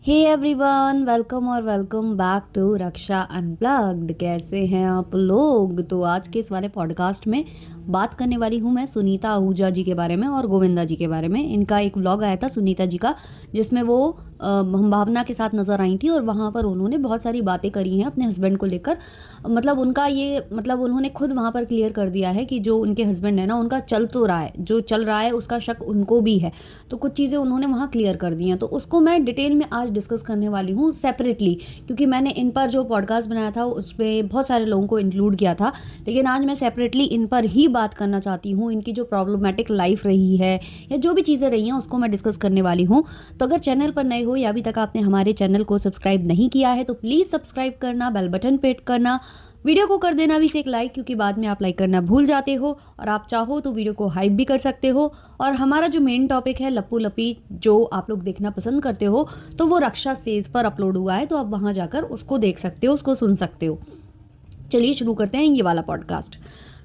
हे everyone, welcome और welcome back to Raksha unplugged. कैसे हैं आप लोग? तो आज के इस वाले पॉडकास्ट में बात करने वाली हूँ मैं सुनीता आहूजा जी के बारे में और गोविंदा जी के बारे में। इनका एक व्लॉग आया था सुनीता जी का, जिसमें वो हम भावना के साथ नज़र आई थी और वहाँ पर उन्होंने बहुत सारी बातें करी हैं अपने हस्बैंड को लेकर। मतलब उनका ये उन्होंने खुद वहाँ पर क्लियर कर दिया है कि जो उनके हस्बैंड है ना, उनका चल तो रहा है, जो चल रहा है उसका शक उनको भी है। तो कुछ चीज़ें उन्होंने वहाँ क्लियर कर दी हैं, तो उसको मैं डिटेल में आज डिस्कस करने वाली हूँ सेपरेटली, क्योंकि मैंने इन पर जो पॉडकास्ट बनाया था उसमें बहुत सारे लोगों को इंक्लूड किया था, लेकिन आज मैं सेपरेटली इन पर ही बात करना चाहती हूँ। इनकी जो प्रॉब्लमेटिक लाइफ रही है या जो भी चीज़ें रही हैं उसको मैं डिस्कस करने वाली हूँ। तो अगर चैनल पर नए हो या अभी तक आपने हमारे चैनल को सब्सक्राइब नहीं किया है तो प्लीज़ सब्सक्राइब करना, बेल बटन पे हिट करना, वीडियो को कर देना भी से एक लाइक, क्योंकि बाद में आप लाइक करना भूल जाते हो, और आप चाहो तो वीडियो को हाइप भी कर सकते हो। और हमारा जो मेन टॉपिक है लप्पू लपी, जो आप लोग देखना पसंद करते हो, तो वो रक्षा सेज पर अपलोड हुआ है, तो आप वहाँ जाकर उसको देख सकते हो, उसको सुन सकते हो। चलिए शुरू करते हैं ये वाला पॉडकास्ट।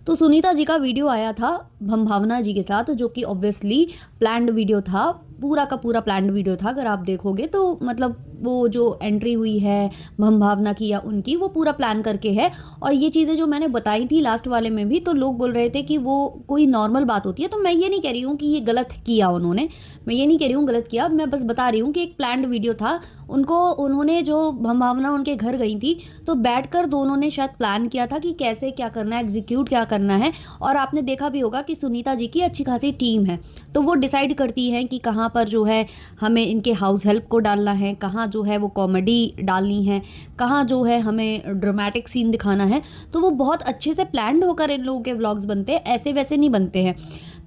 तो सुनीता जी का वीडियो आया था हम भावना जी के साथ, जो कि ऑब्वियसली प्लान्ड वीडियो था, पूरा का पूरा प्लान्ड वीडियो था। अगर आप देखोगे तो मतलब वो जो एंट्री हुई है हम भावना की या उनकी, वो पूरा प्लान करके है। और ये चीज़ें जो मैंने बताई थी लास्ट वाले में भी, तो लोग बोल रहे थे कि वो कोई नॉर्मल बात होती है। तो मैं ये नहीं कह रही हूँ कि ये गलत किया उन्होंने, मैं ये नहीं कह रही हूँ गलत किया, मैं बस बता रही हूँ कि एक प्लान्ड वीडियो था। उन्होंने जो हम भावना उनके घर गई थी, तो बैठकर दोनों ने शायद प्लान किया था कि कैसे क्या करना है, एग्जीक्यूट क्या करना है। और आपने देखा भी होगा कि सुनीता जी की अच्छी खासी टीम है, तो वो डिसाइड करती हैं कि कहाँ पर जो है हमें इनके हाउस हेल्प को डालना है, कहाँ जो है वो कॉमेडी डालनी है, कहाँ जो है हमें ड्रामेटिक सीन दिखाना है। तो वो बहुत अच्छे से प्लान्ड होकर इन लोगों के व्लॉग्स बनते हैं, ऐसे वैसे नहीं बनते हैं।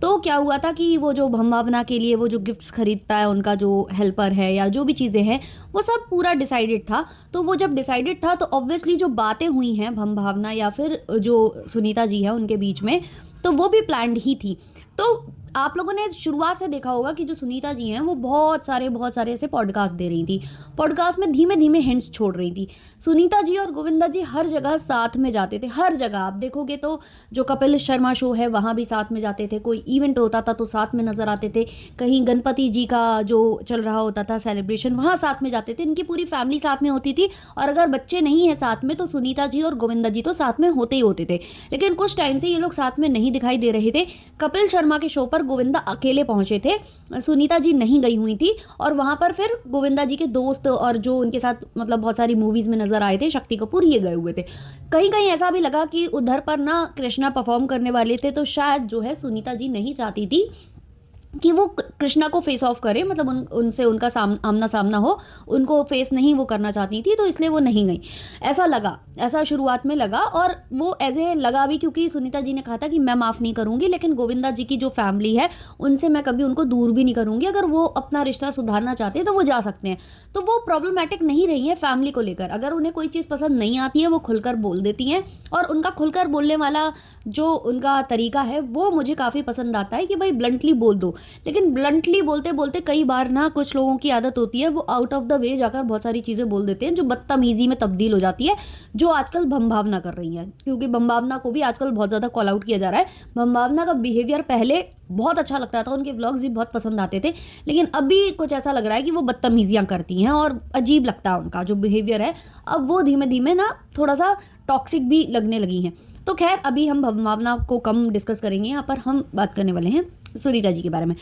तो क्या हुआ था कि वो जो हम भावना के लिए वो जो गिफ्ट्स खरीदता है, उनका जो हेल्पर है या जो भी चीज़ें हैं, वो सब पूरा डिसाइडेड था। तो वो जब डिसाइडेड था तो ऑब्वियसली जो बातें हुई हैं हम भावना या फिर जो सुनीता जी है उनके बीच में, तो वो भी प्लान्ड ही थी। तो आप लोगों ने शुरुआत से देखा होगा कि जो सुनीता जी हैं वो बहुत सारे ऐसे पॉडकास्ट दे रही थी, पॉडकास्ट में धीमे धीमे हिंट्स छोड़ रही थी। सुनीता जी और गोविंदा जी हर जगह साथ में जाते थे, हर जगह आप देखोगे तो जो कपिल शर्मा शो है वहाँ भी साथ में जाते थे, कोई इवेंट होता था तो साथ में नजर आते थे, कहीं गणपति जी का जो चल रहा होता था सेलिब्रेशन, वहाँ साथ में जाते थे। इनकी पूरी फैमिली साथ में होती थी, और अगर बच्चे नहीं है साथ में तो सुनीता जी और गोविंदा जी तो साथ में होते ही होते थे। लेकिन कुछ टाइम से ये लोग साथ में नहीं दिखाई दे रहे थे। कपिल शर्मा के शो पर गोविंदा अकेले पहुंचे थे, सुनीता जी नहीं गई हुई थी। और वहां पर फिर गोविंदा जी के दोस्त और जो उनके साथ बहुत सारी मूवीज में नजर आए थे, शक्ति कपूर, ये गए हुए थे। कहीं कहीं ऐसा भी लगा कि उधर पर ना कृष्णा परफॉर्म करने वाले थे, तो शायद जो है सुनीता जी नहीं चाहती थी कि वो कृष्णा को फेस ऑफ करे, उनसे उनका आमना सामना हो, उनको फेस नहीं वो करना चाहती थी, तो इसलिए वो नहीं गई। ऐसा लगा, ऐसा शुरुआत में लगा, और वो ऐसे लगा भी क्योंकि सुनीता जी ने कहा था कि मैं माफ़ नहीं करूंगी, लेकिन गोविंदा जी की जो फैमिली है उनसे मैं कभी उनको दूर भी नहीं करूंगी, अगर वो अपना रिश्ता सुधारना चाहते हैं तो वो जा सकते हैं। तो वो प्रॉब्लमेटिक नहीं रही है फैमिली को लेकर। अगर उन्हें कोई चीज़ पसंद नहीं आती है वो खुलकर बोल देती हैं, और उनका खुलकर बोलने वाला जो उनका तरीका है वो मुझे काफ़ी पसंद आता है कि भाई ब्लंटली बोल दो। लेकिन ब्लंटली बोलते बोलते कई बार ना कुछ लोगों की आदत होती है वो आउट ऑफ द वे जाकर बहुत सारी चीज़ें बोल देते हैं जो बदतमीजी में तब्दील हो जाती है, जो आजकल भंभावना कर रही है। क्योंकि भंभावना को भी आजकल बहुत ज़्यादा कॉल आउट किया जा रहा है। भंभावना का बिहेवियर पहले बहुत अच्छा लगता था, उनके व्लॉग्स भी बहुत पसंद आते थे, लेकिन अभी कुछ ऐसा लग रहा है कि वो बदतमीजियाँ करती हैं और अजीब लगता है उनका जो बिहेवियर है। अब वो धीमे धीमे ना थोड़ा सा टॉक्सिक भी लगने लगी हैं। तो खैर अभी हम भावना को कम डिस्कस करेंगे, यहाँ पर हम बात करने वाले हैं सुनीता जी के बारे में।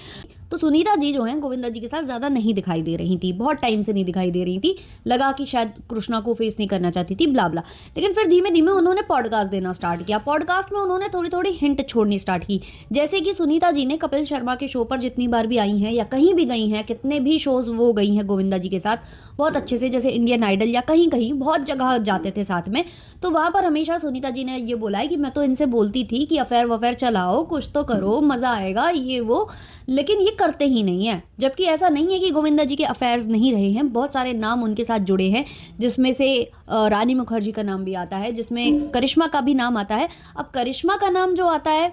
तो सुनीता जी जो हैं गोविंदा जी के साथ ज़्यादा नहीं दिखाई दे रही थी, बहुत टाइम से नहीं दिखाई दे रही थी, लगा कि शायद कृष्णा को फेस नहीं करना चाहती थी, ब्ला ब्ला। लेकिन फिर धीमे धीमे उन्होंने पॉडकास्ट देना स्टार्ट किया। पॉडकास्ट में उन्होंने थोड़ी थोड़ी हिंट छोड़नी स्टार्ट की, जैसे कि सुनीता जी ने कपिल शर्मा के शो पर जितनी बार भी आई हैं या कहीं भी गई हैं, कितने भी शोज़ वो गई हैं गोविंदा जी के साथ बहुत अच्छे से, जैसे इंडियन आइडल या कहीं कहीं बहुत जगह जाते थे साथ में, तो वहाँ पर हमेशा सुनीता जी ने ये बोला है कि मैं तो इनसे बोलती थी कि अफेयर वफेयर चलाओ, कुछ तो करो, मज़ा आएगा, ये वो, लेकिन ये करते ही नहीं है। जबकि ऐसा नहीं है कि गोविंदा जी के अफेयर्स नहीं रहे हैं, बहुत सारे नाम उनके साथ जुड़े हैं, जिसमें से रानी मुखर्जी का नाम भी आता है, जिसमें करिश्मा का भी नाम आता है। अब करिश्मा का नाम जो आता है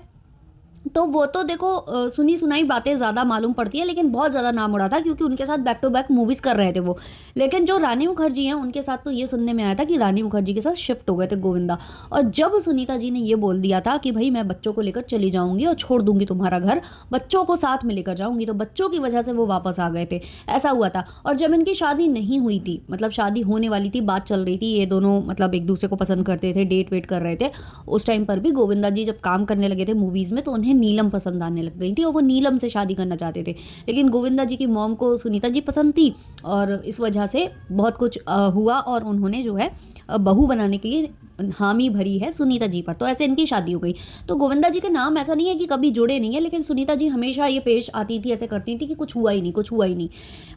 तो वो तो देखो सुनी सुनाई बातें ज़्यादा मालूम पड़ती है, लेकिन बहुत ज़्यादा नाम उड़ा था क्योंकि उनके साथ बैक टू बैक मूवीज़ कर रहे थे वो। लेकिन जो रानी मुखर्जी हैं उनके साथ तो ये सुनने में आया था कि रानी मुखर्जी के साथ शिफ्ट हो गए थे गोविंदा। और जब सुनीता जी ने ये बोल दिया था कि भाई मैं बच्चों को लेकर चली जाऊंगी और छोड़ दूंगी तुम्हारा घर, बच्चों को साथ में लेकर जाऊंगी, तो बच्चों की वजह से वो वापस आ गए थे, ऐसा हुआ था। और जब इनकी शादी नहीं हुई थी, मतलब शादी होने वाली थी, बात चल रही थी, ये दोनों मतलब एक दूसरे को पसंद करते थे, डेट वेट कर रहे थे, उस टाइम पर भी गोविंदा जी जब काम करने लगे थे मूवीज़ में तो उन्हें नीलम पसंद आने लग गई थी और वो नीलम से शादी करना चाहते थे। लेकिन गोविंदा जी की मॉम को सुनीता जी पसंद थी और इस वजह से बहुत कुछ हुआ और उन्होंने जो है बहू बनाने के लिए हामी भरी है सुनीता जी पर, तो ऐसे इनकी शादी हो गई। तो गोविंदा जी के नाम ऐसा नहीं है कि कभी जुड़े नहीं है, लेकिन सुनीता जी हमेशा ये पेश आती थी, ऐसे करती थी कि कुछ हुआ ही नहीं, कुछ हुआ ही नहीं,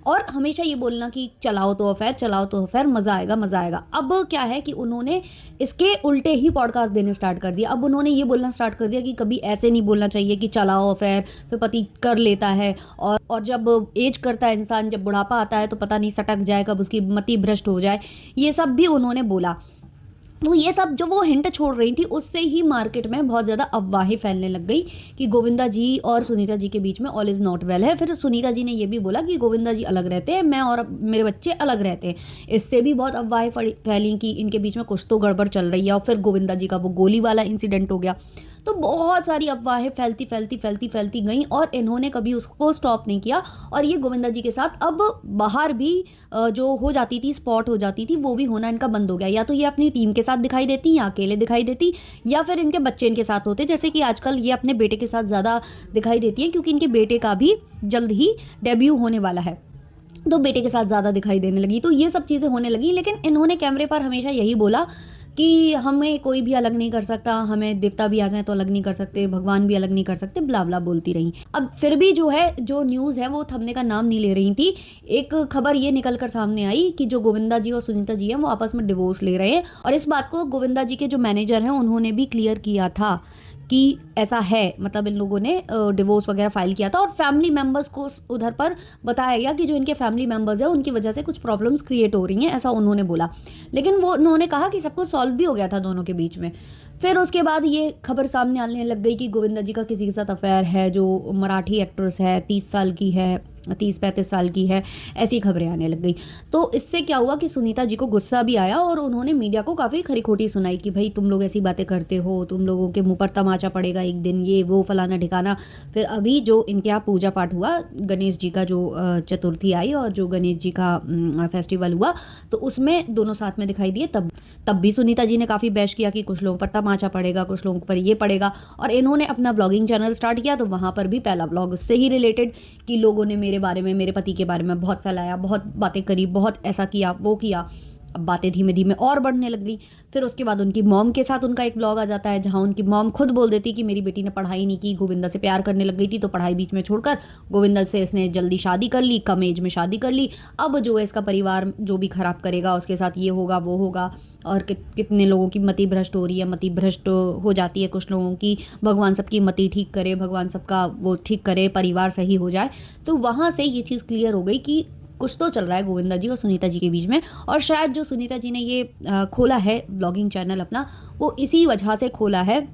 और हमेशा ये बोलना कि चलाओ तो अफेयर, चलाओ तो अफेयर, मज़ा आएगा, मज़ा आएगा। अब क्या है कि उन्होंने इसके उल्टे ही पॉडकास्ट देने स्टार्ट कर दिया। अब उन्होंने ये बोलना स्टार्ट कर दिया कि कभी ऐसे नहीं बोलना चाहिए कि चलाओ अफेयर, फिर पति कर लेता है, और जब एज करता है इंसान, जब बुढ़ापा आता है तो पता नहीं सटक जाए, कब उसकी मति भ्रष्ट हो जाए, ये सब भी उन्होंने बोला। तो ये सब जो वो हिंट छोड़ रही थी उससे ही मार्केट में बहुत ज़्यादा अफवाहें फैलने लग गई कि गोविंदा जी और सुनीता जी के बीच में ऑल इज़ नॉट वेल है। फिर सुनीता जी ने ये भी बोला कि गोविंदा जी अलग रहते हैं, मैं और मेरे बच्चे अलग रहते हैं। इससे भी बहुत अफवाहें फैली कि इनके बीच में कुछ तो गड़बड़ चल रही है, और फिर गोविंदा जी का वो गोली वाला इंसिडेंट हो गया। तो बहुत सारी अफवाहें फैलती फैलती फैलती फैलती गई और इन्होंने कभी उसको स्टॉप नहीं किया। और ये गोविंदा जी के साथ अब बाहर भी जो हो जाती थी, स्पॉट हो जाती थी, वो भी होना इनका बंद हो गया। या तो ये अपनी टीम के साथ दिखाई देती, या अकेले दिखाई देती, या फिर इनके बच्चे इनके साथ होते, जैसे कि आजकल ये अपने बेटे के साथ ज़्यादा दिखाई देती है क्योंकि इनके बेटे का भी जल्द ही डेब्यू होने वाला है, तो बेटे के साथ ज़्यादा दिखाई देने लगी। तो ये सब चीज़ें होने लगी, लेकिन इन्होंने कैमरे पर हमेशा यही बोला कि हमें कोई भी अलग नहीं कर सकता, हमें देवता भी आ जाए तो अलग नहीं कर सकते, भगवान भी अलग नहीं कर सकते, ब्ला ब्ला बोलती रही। अब फिर भी जो है, जो न्यूज़ है वो थमने का नाम नहीं ले रही थी। एक खबर ये निकल कर सामने आई कि जो गोविंदा जी और सुनीता जी हैं वो आपस में डिवोर्स ले रहे हैं, और इस बात को गोविंदा जी के जो मैनेजर हैं उन्होंने भी क्लियर किया था कि ऐसा है, मतलब इन लोगों ने डिवोर्स वगैरह फाइल किया था, और फैमिली मेम्बर्स को उधर पर बताया गया कि जो इनके फैमिली मेम्बर्स हैं उनकी वजह से कुछ प्रॉब्लम्स क्रिएट हो रही हैं, ऐसा उन्होंने बोला। लेकिन वो उन्होंने कहा कि सब कुछ सॉल्व भी हो गया था दोनों के बीच में। फिर उसके बाद ये खबर सामने आने लग गई कि गोविंदा जी का किसी के साथ अफेयर है, जो मराठी एक्ट्रेस है, 30 साल की है, 30-35 साल की है, ऐसी खबरें आने लग गई। तो इससे क्या हुआ कि सुनीता जी को गुस्सा भी आया और उन्होंने मीडिया को काफ़ी खरी खोटी सुनाई कि भाई तुम लोग ऐसी बातें करते हो, तुम लोगों के मुंह पर तमाचा पड़ेगा एक दिन, ये वो फलाना ठिकाना। फिर अभी जो इनके यहाँ पूजा पाठ हुआ, गणेश जी का जो चतुर्थी आई और जो गणेश जी का फेस्टिवल हुआ, तो उसमें दोनों साथ में दिखाई दिए। तब भी सुनीता जी ने काफ़ी बहस किया कि कुछ लोगों पर तमाचा पड़ेगा, कुछ लोगों पर ये पड़ेगा, और इन्होंने अपना ब्लॉगिंग चैनल स्टार्ट किया तो वहाँ पर भी पहला ब्लॉग उससे ही रिलेटेड कि लोगों ने मेरे बारे में, मेरे पति के बारे में बहुत फैलाया, बहुत बातें करी, बहुत ऐसा किया, वो किया। अब बातें धीमे धीमे और बढ़ने लग गई। फिर उसके बाद उनकी मॉम के साथ उनका एक ब्लॉग आ जाता है जहाँ उनकी मॉम खुद बोल देती कि मेरी बेटी ने पढ़ाई नहीं की, गोविंदा से प्यार करने लग गई थी, तो पढ़ाई बीच में छोड़कर गोविंदा से इसने जल्दी शादी कर ली, कम एज में शादी कर ली। अब जो है इसका परिवार जो भी खराब करेगा उसके साथ ये होगा, वो होगा, और कितने लोगों की मति भ्रष्ट हो रही है, मति भ्रष्ट हो जाती है कुछ लोगों की। भगवान सबकी मति ठीक करे, भगवान सबका वो ठीक करे, परिवार सही हो जाए। तो वहाँ से ये चीज़ क्लियर हो गई कि कुछ तो चल रहा है गोविंदा जी और सुनीता जी के बीच में। और शायद जो सुनीता जी ने ये खोला है ब्लॉगिंग चैनल अपना, वो इसी वजह से खोला है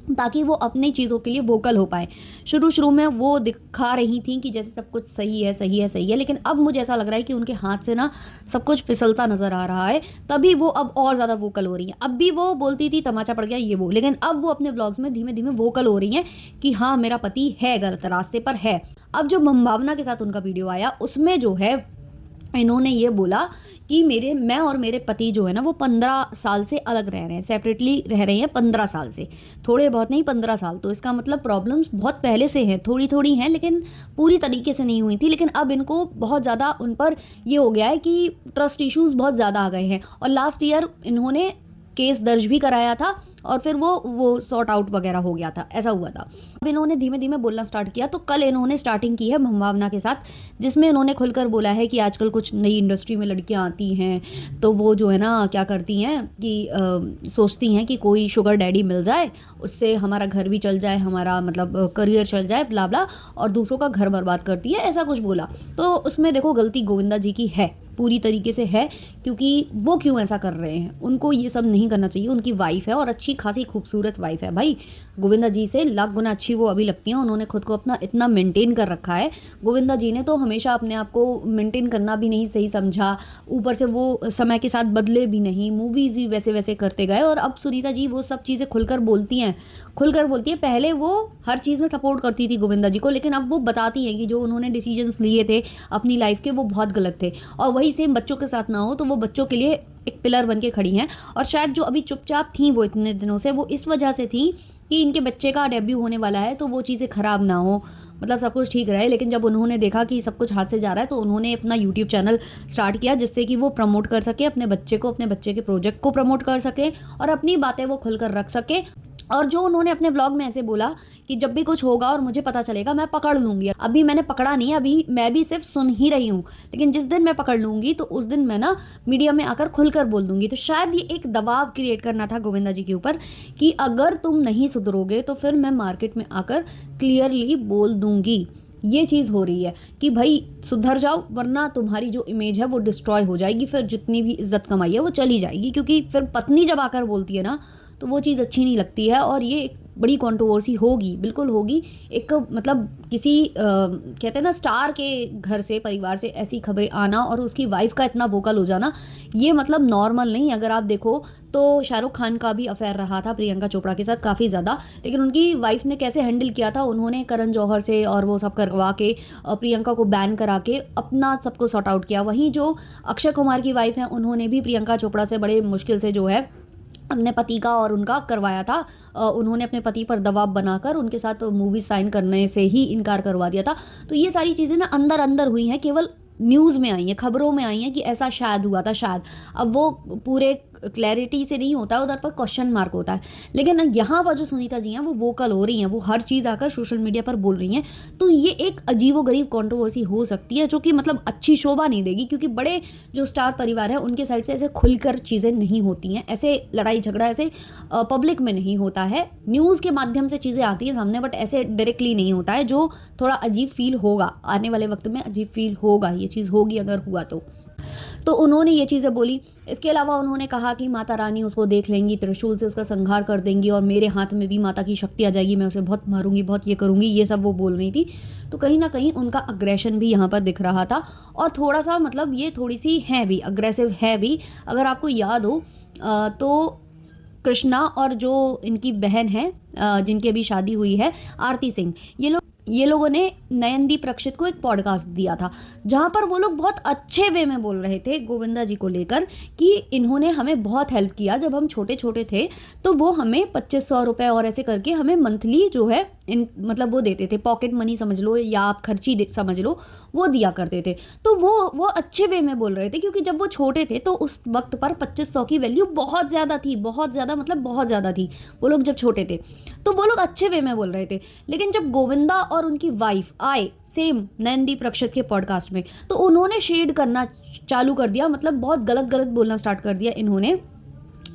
ताकि वो अपनी चीज़ों के लिए वोकल हो पाए। शुरू में वो दिखा रही थी कि जैसे सब कुछ सही है, सही है, सही है, लेकिन अब मुझे ऐसा लग रहा है कि उनके हाथ से ना सब कुछ फिसलता नज़र आ रहा है, तभी वो अब और ज़्यादा वोकल हो रही हैं। अब भी वो बोलती थी तमाचा पड़ गया ये वो, लेकिन अब वो अपने ब्लॉग्स में धीमे धीमे वोकल हो रही हैं कि हाँ मेरा पति है गलत रास्ते पर है। अब जो भावना के साथ उनका वीडियो आया उसमें जो है इन्होंने ये बोला कि मैं और मेरे पति जो है ना वो 15 साल से अलग रह रहे हैं, सेपरेटली रह रहे हैं 15 साल से, थोड़े बहुत नहीं 15 साल। तो इसका मतलब प्रॉब्लम्स बहुत पहले से हैं, थोड़ी थोड़ी हैं लेकिन पूरी तरीके से नहीं हुई थी। लेकिन अब इनको बहुत ज़्यादा उन पर ये हो गया है कि ट्रस्ट इश्यूज़ बहुत ज़्यादा आ गए हैं, और लास्ट ईयर इन्होंने केस दर्ज भी कराया था और फिर वो सॉर्ट आउट वगैरह हो गया था, ऐसा हुआ था। अब इन्होंने धीमे धीमे बोलना स्टार्ट किया। तो कल इन्होंने स्टार्टिंग की है भावना के साथ, जिसमें इन्होंने खुलकर बोला है कि आजकल कुछ नई इंडस्ट्री में लड़कियां आती हैं तो वो जो है ना क्या करती हैं कि सोचती हैं कि कोई शुगर डैडी मिल जाए, उससे हमारा घर भी चल जाए, हमारा मतलब करियर चल जाए, ब्ला ब्ला, और दूसरों का घर बर्बाद करती है, ऐसा कुछ बोला। तो उसमें देखो गलती गोविंदा जी की है, पूरी तरीके से है, क्योंकि वो क्यों ऐसा कर रहे हैं, उनको ये सब नहीं करना चाहिए। उनकी वाइफ है और अच्छी खासी खूबसूरत वाइफ है भाई, गोविंदा जी से लाख गुना अच्छी वो अभी लगती हैं। उन्होंने खुद को अपना इतना मेंटेन कर रखा है। गोविंदा जी ने तो हमेशा अपने आप को मेंटेन करना भी नहीं सही समझा, ऊपर से वो समय के साथ बदले भी नहीं, मूवीज़ भी वैसे वैसे करते गए। और अब सुनीता जी वो सब चीज़ें खुलकर बोलती हैं, पहले वो हर चीज़ में सपोर्ट करती थी गोविंदा जी को, लेकिन अब वो बताती हैं कि जो उन्होंने डिसीजंस लिए थे अपनी लाइफ के वो बहुत गलत थे। और वही सेम बच्चों के साथ ना हो, तो वो बच्चों के लिए एक पिलर बन के खड़ी हैं। और शायद जो अभी चुपचाप थी वो इतने दिनों से, वो इस वजह से थी कि इनके बच्चे का डेब्यू होने वाला है, तो वो चीज़ें ख़राब ना हो, मतलब सब कुछ ठीक रहे। लेकिन जब उन्होंने देखा कि सब कुछ हाथ से जा रहा है, तो उन्होंने अपना यूट्यूब चैनल स्टार्ट किया, जिससे कि वो प्रमोट कर सके अपने बच्चे को, अपने बच्चे के प्रोजेक्ट को प्रमोट कर सके और अपनी बातें वो खुलकर रख सके। और जो उन्होंने अपने ब्लॉग में ऐसे बोला कि जब भी कुछ होगा और मुझे पता चलेगा मैं पकड़ लूँगी, अभी मैंने पकड़ा नहीं, अभी मैं भी सिर्फ सुन ही रही हूँ, लेकिन जिस दिन मैं पकड़ लूँगी तो उस दिन मैं ना मीडिया में आकर खुलकर बोल दूँगी। तो शायद ये एक दबाव क्रिएट करना था गोविंदा जी के ऊपर कि अगर तुम नहीं सुधरोगे तो फिर मैं मार्केट में आकर क्लियरली बोल दूँगी। ये चीज़ हो रही है कि भाई सुधर जाओ, वरना तुम्हारी जो इमेज है वो डिस्ट्रॉय हो जाएगी, फिर जितनी भी इज्जत कमाई है वो चली जाएगी। क्योंकि फिर पत्नी जब आकर बोलती है ना, तो वो चीज़ अच्छी नहीं लगती है। और ये एक बड़ी कंट्रोवर्सी होगी, बिल्कुल होगी। एक मतलब किसी कहते हैं ना स्टार के घर से, परिवार से ऐसी खबरें आना और उसकी वाइफ का इतना वोकल हो जाना, ये मतलब नॉर्मल नहीं। अगर आप देखो तो शाहरुख खान का भी अफेयर रहा था प्रियंका चोपड़ा के साथ काफ़ी ज़्यादा, लेकिन उनकी वाइफ ने कैसे हैंडल किया था, उन्होंने करण जौहर से और वो सब करवा के प्रियंका को बैन करा के अपना सबको सॉर्ट आउट किया। वहीं जो अक्षय कुमार की वाइफ हैं, उन्होंने भी प्रियंका चोपड़ा से बड़े मुश्किल से जो है अपने पति का और उनका करवाया था। उन्होंने अपने पति पर दबाव बनाकर उनके साथ मूवी साइन करने से ही इनकार करवा दिया था। तो ये सारी चीज़ें ना अंदर अंदर हुई हैं, केवल न्यूज़ में आई हैं, खबरों में आई हैं कि ऐसा शायद हुआ था, शायद। अब वो पूरे क्लैरिटी से नहीं होता है, उधर पर क्वेश्चन मार्क होता है। लेकिन यहाँ पर जो सुनीता जी हैं वो वोकल हो रही हैं, वो हर चीज़ आकर सोशल मीडिया पर बोल रही हैं। तो ये एक अजीबोगरीब कंट्रोवर्सी हो सकती है, जो कि मतलब अच्छी शोभा नहीं देगी, क्योंकि बड़े जो स्टार परिवार है उनके साइड से ऐसे खुलकर चीज़ें नहीं होती हैं, ऐसे लड़ाई झगड़ा ऐसे पब्लिक में नहीं होता है। न्यूज़ के माध्यम से चीज़ें आती हैं सामने, बट ऐसे डायरेक्टली नहीं होता है, जो थोड़ा अजीब फील होगा आने वाले वक्त में, अजीब फील होगा, ये चीज़ होगी अगर हुआ तो उन्होंने ये चीज़ें बोली। इसके अलावा उन्होंने कहा कि माता रानी उसको देख लेंगी, त्रिशूल से उसका संहार कर देंगी और मेरे हाथ में भी माता की शक्ति आ जाएगी, मैं उसे बहुत मारूंगी, बहुत ये करूंगी, ये सब वो बोल रही थी। तो कहीं ना कहीं उनका अग्रेशन भी यहाँ पर दिख रहा था, और थोड़ा सा मतलब ये थोड़ी सी है भी, अग्रेसिव है भी। अगर आपको याद हो तो कृष्णा और जो इनकी बहन है जिनकी अभी शादी हुई है, आरती सिंह, ये लोगों ने नयनदीप रक्षित को एक पॉडकास्ट दिया था, जहाँ पर वो लोग बहुत अच्छे वे में बोल रहे थे गोविंदा जी को लेकर कि इन्होंने हमें बहुत हेल्प किया जब हम छोटे छोटे थे, तो वो हमें 2500 रुपये और ऐसे करके हमें मंथली जो है मतलब वो देते थे, पॉकेट मनी समझ लो या आप खर्ची समझ लो, वो दिया करते थे। तो वो अच्छे वे में बोल रहे थे, क्योंकि जब वो छोटे थे तो उस वक्त पर 2500 की वैल्यू बहुत ज़्यादा थी, बहुत ज़्यादा, मतलब बहुत ज़्यादा थी वो लोग जब छोटे थे, तो वो लोग अच्छे वे में बोल रहे थे। लेकिन जब गोविंदा और उनकी वाइफ आए सेम नयनदीप रक्षित के पॉडकास्ट में, तो उन्होंने शेड करना चालू कर दिया, मतलब बहुत गलत गलत बोलना स्टार्ट कर दिया इन्होंने।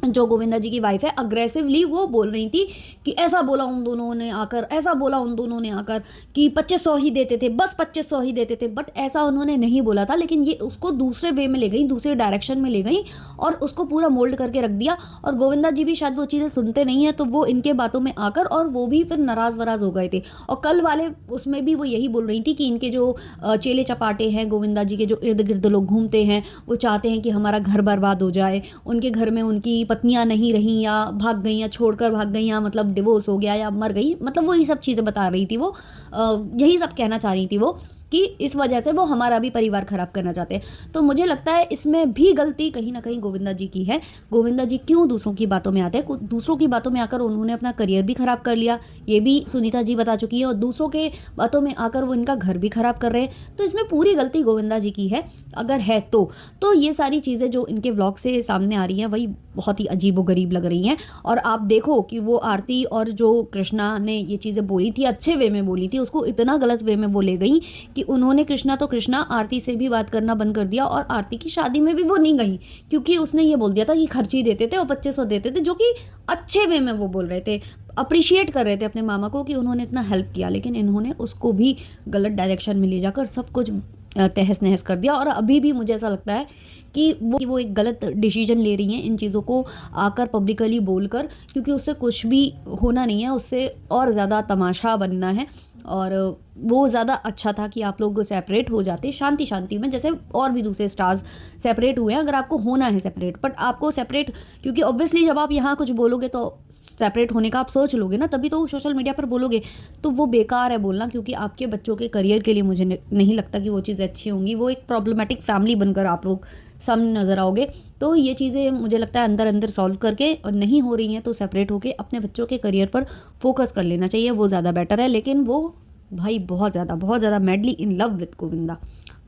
जो गोविंदा जी की वाइफ है, अग्रेसिवली वो बोल रही थी कि ऐसा बोला उन दोनों ने आकर, ऐसा बोला उन दोनों ने आकर कि 2500 ही देते थे, बस 2500 ही देते थे। बट ऐसा उन्होंने नहीं बोला था, लेकिन ये उसको दूसरे वे में ले गई, दूसरे डायरेक्शन में ले गई और उसको पूरा मोल्ड करके रख दिया। और गोविंदा जी भी शायद वो चीज़ें सुनते नहीं हैं, तो वो इनके बातों में आकर, और वो भी फिर नाराज़ वराज हो गए थे। और कल वाले उसमें भी वो यही बोल रही थी कि इनके जो चेले चपाटे हैं गोविंदा जी के, जो इर्द गिर्द लोग घूमते हैं, वो चाहते हैं कि हमारा घर बर्बाद हो जाए, उनके घर में उनकी पत्नियां नहीं रहीं या भाग गई या छोड़कर भाग गई या मतलब डिवोर्स हो गया या मर गई, मतलब वो ये सब चीज़ें बता रही थी, वो यही सब कहना चाह रही थी वो, कि इस वजह से वो हमारा भी परिवार खराब करना चाहते हैं। तो मुझे लगता है इसमें भी गलती कहीं ना कहीं गोविंदा जी की है। गोविंदा जी क्यों दूसरों की बातों में आते हैं, दूसरों की बातों में आकर उन्होंने अपना करियर भी खराब कर लिया, ये भी सुनीता जी बता चुकी है, और दूसरों के बातों में आकर वो इनका घर भी खराब कर रहे हैं। तो इसमें पूरी गलती गोविंदा जी की है, अगर है तो ये सारी चीज़ें जो इनके व्लॉग से सामने आ रही हैं वही बहुत ही अजीबोगरीब लग रही हैं। और आप देखो कि वो आरती और जो कृष्णा ने ये चीज़ें बोली थी, अच्छे वे में बोली थी, उसको इतना गलत वे में वो ले गई कि उन्होंने कृष्णा आरती से भी बात करना बंद कर दिया, और आरती की शादी में भी वो नहीं गई, क्योंकि उसने ये बोल दिया था कि खर्ची देते थे और 2500 देते थे, जो कि अच्छे वे में वो बोल रहे थे, अप्रिशिएट कर रहे थे अपने मामा को कि उन्होंने इतना हेल्प किया। लेकिन इन्होंने उसको भी गलत डायरेक्शन में ले जाकर सब कुछ तहस नहस कर दिया। और अभी भी मुझे ऐसा लगता है कि वो एक गलत डिसीजन ले रही हैं इन चीज़ों को आकर पब्लिकली बोलकर, क्योंकि उससे कुछ भी होना नहीं है, उससे और ज़्यादा तमाशा बनना है। और वो ज़्यादा अच्छा था कि आप लोग सेपरेट हो जाते शांति शांति में, जैसे और भी दूसरे स्टार्स सेपरेट हुए हैं। अगर आपको होना है सेपरेट, बट आपको सेपरेट, क्योंकि ऑब्वियसली जब आप यहाँ कुछ बोलोगे तो सेपरेट होने का आप सोच लोगे ना, तभी तो सोशल मीडिया पर बोलोगे। तो वो बेकार है बोलना, क्योंकि आपके बच्चों के करियर के लिए मुझे नहीं लगता कि वो चीज़ें अच्छी होंगी। वो एक प्रॉब्लमेटिक फैमिली बनकर आप लोग सामने नज़र आओगे। तो ये चीज़ें मुझे लगता है अंदर अंदर सॉल्व करके, और नहीं हो रही हैं तो सेपरेट होके अपने बच्चों के करियर पर फोकस कर लेना चाहिए, वो ज़्यादा बेटर है। लेकिन वो भाई बहुत ज़्यादा madly in love with Govinda,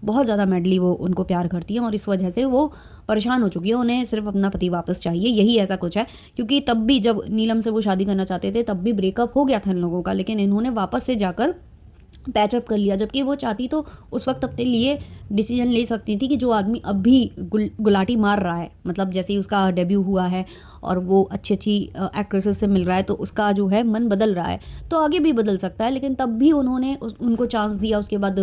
बहुत ज़्यादा मैडली वो उनको प्यार करती हैं, और इस वजह से वो परेशान हो चुकी है। उन्हें सिर्फ अपना पति वापस चाहिए, यही ऐसा कुछ है। क्योंकि तब भी जब नीलम से वो शादी करना चाहते थे तब भी ब्रेकअप हो गया था इन लोगों का, लेकिन इन्होंने वापस से जाकर पैचअप कर लिया। जबकि वो चाहती तो उस वक्त अपने लिए डिसीजन ले सकती थी कि जो आदमी अभी गुलाटी मार रहा है, मतलब जैसे ही उसका डेब्यू हुआ है और वो अच्छी अच्छी एक्ट्रेसेस से मिल रहा है, तो उसका जो है मन बदल रहा है, तो आगे भी बदल सकता है। लेकिन तब भी उन्होंने उनको चांस दिया। उसके बाद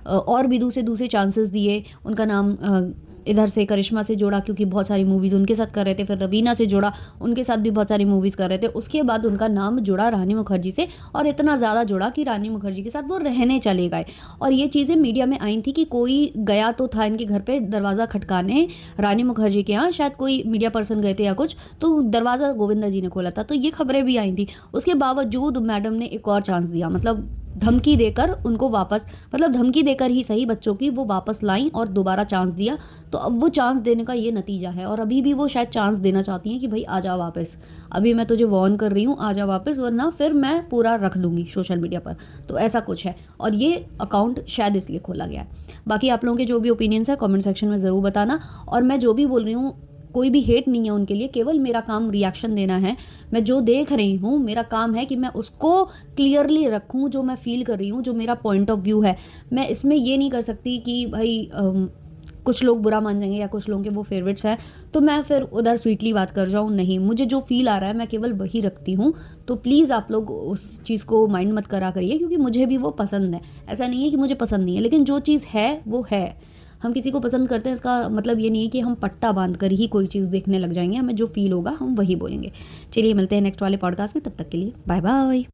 और भी दूसरे दूसरे चांसेस दिए। उनका नाम इधर से करिश्मा से जोड़ा, क्योंकि बहुत सारी मूवीज़ उनके साथ कर रहे थे। फिर रवीना से जोड़ा, उनके साथ भी बहुत सारी मूवीज़ कर रहे थे। उसके बाद उनका नाम जुड़ा रानी मुखर्जी से, और इतना ज़्यादा जुड़ा कि रानी मुखर्जी के साथ वो रहने चले गए। और ये चीज़ें मीडिया में आई थी कि कोई गया तो था इनके घर पे दरवाज़ा खटकाने रानी मुखर्जी के यहाँ, शायद कोई मीडिया पर्सन गए थे या कुछ, तो दरवाज़ा गोविंदा जी ने खोला था। तो ये खबरें भी आई थी। उसके बावजूद मैडम ने एक और चांस दिया, मतलब धमकी देकर उनको वापस, मतलब धमकी देकर ही सही बच्चों की वो वापस लाई और दोबारा चांस दिया। तो अब वो चांस देने का ये नतीजा है। और अभी भी वो शायद चांस देना चाहती हैं कि भाई आ जा वापस, अभी मैं तुझे वार्न कर रही हूँ, आ जा वापस, वरना फिर मैं पूरा रख दूंगी सोशल मीडिया पर। तो ऐसा कुछ है, और ये अकाउंट शायद इसलिए खोला गया है। बाकी आप लोगों के जो भी ओपिनियंस है कमेंट सेक्शन में ज़रूर बताना। और मैं जो भी बोल रही हूँ कोई भी हेट नहीं है उनके लिए, केवल मेरा काम रिएक्शन देना है। मैं जो देख रही हूँ मेरा काम है कि मैं उसको क्लियरली रखूँ, जो मैं फील कर रही हूँ, जो मेरा पॉइंट ऑफ व्यू है। मैं इसमें ये नहीं कर सकती कि भाई कुछ लोग बुरा मान जाएंगे या कुछ लोगों के वो फेवरेट्स हैं तो मैं फिर उधर स्वीटली बात कर जाऊँ। नहीं, मुझे जो फील आ रहा है मैं केवल वही रखती हूँ। तो प्लीज़ आप लोग उस चीज़ को माइंड मत करा करिए, क्योंकि मुझे भी वो पसंद है। ऐसा नहीं है कि मुझे पसंद नहीं है, लेकिन जो चीज़ है वो है। हम किसी को पसंद करते हैं इसका मतलब ये नहीं है कि हम पट्टा बांध कर ही कोई चीज़ देखने लग जाएंगे। हमें जो फील होगा हम वही बोलेंगे। चलिए मिलते हैं नेक्स्ट वाले पॉडकास्ट में, तब तक के लिए बाय बाय।